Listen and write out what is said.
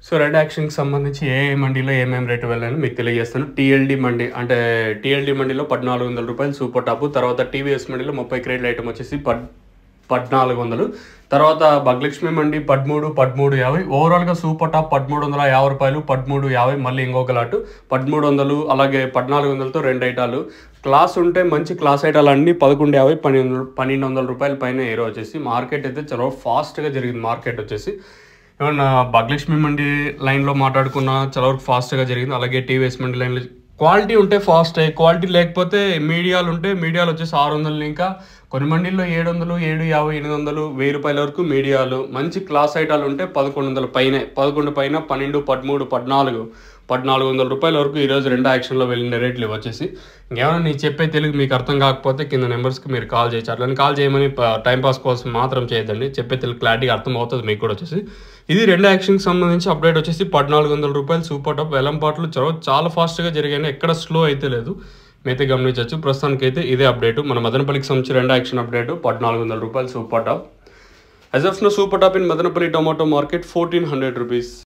So red యాక్షన్కి సంబంధించి ఏ మండీలో ఏమేమి rate వెళ్ళాలని మీకు తెలియజేస్తాను. టీఎల్డీ మండీ అంటే టీఎల్డీ మండీలో 1400 రూపాయలు సూపర్ టాప్. తర్వాత టీవీఎస్ మండీలో 30 క్రేట్ల ఐటమ్ వచ్చేసి 1400. తర్వాత భగలక్ష్మి మండి 1350. ఓవరాల్గా సూపర్ టాప్ 1350 రూపాయలు, 1350. మళ్ళీ ఇంకొక లాటు 1300, అలాగే 1400తో 2 ఐటాలు. క్లాస్ ఉంటే మంచి క్లాస్ ఐటాలు అన్నీ 1150, 1200 రూపాయల పైన ఏరో వచ్చేసి. మార్కెట్ అయితే చాలా ఫాస్ట్గా జరిగింది. మార్కెట్ వచ్చేసి ఏమన్నా భగలక్ష్మి మండి లైన్లో మాట్లాడుకున్న చాలా వరకు ఫాస్ట్గా జరిగింది. అలాగే టీవీఎస్ మండి లైన్లో క్వాలిటీ ఉంటే ఫాస్ట్, క్వాలిటీ లేకపోతే మీడియాలు ఉంటే మీడియాలు వచ్చేసి 600, ఇంకా కొన్ని మండీల్లో 700, 750, 800, 1000 రూపాయల వరకు మీడియాలు. మంచి క్లాస్ ఐటాలు ఉంటే 1100 పైనే, 11 పైన 12, 13, 1400 రూపాయల వరకు ఈరోజు 2 యాక్షన్లో వెళ్ళిన రేట్లు వచ్చేసి. ఇంకేమైనా నేను చెప్పే తెలుగు మీకు అర్థం కాకపోతే కింద నెంబర్స్కి మీరు కాల్ చేయొచ్చు. అట్లని కాల్ చేయమని టైంపాస్ కోసం మాత్రం చేయొద్దండి. చెప్పే తెలుగు క్లారిటీగా అర్థం అవుతుంది మీకు కూడా వచ్చేసి. ఇది 2 యాక్షన్కి సంబంధించి అప్డేట్ వచ్చేసి 1400 రూపాయలు సూపర్ టాప్. వెలంపాట్లు చాలా ఫాస్ట్గా జరిగాయి, ఎక్కడ స్లో అయితే లేదు. మీరైతే గమనించవచ్చు. ప్రస్తుతానికి అయితే ఇదే అప్డేట్. మన మదనపల్లికి సంబంధించి 2 యాక్షన్ అప్డేట్ 1400 రూపాయలు super top. As of now super top in Madanapalle tomato market 1400 rupees.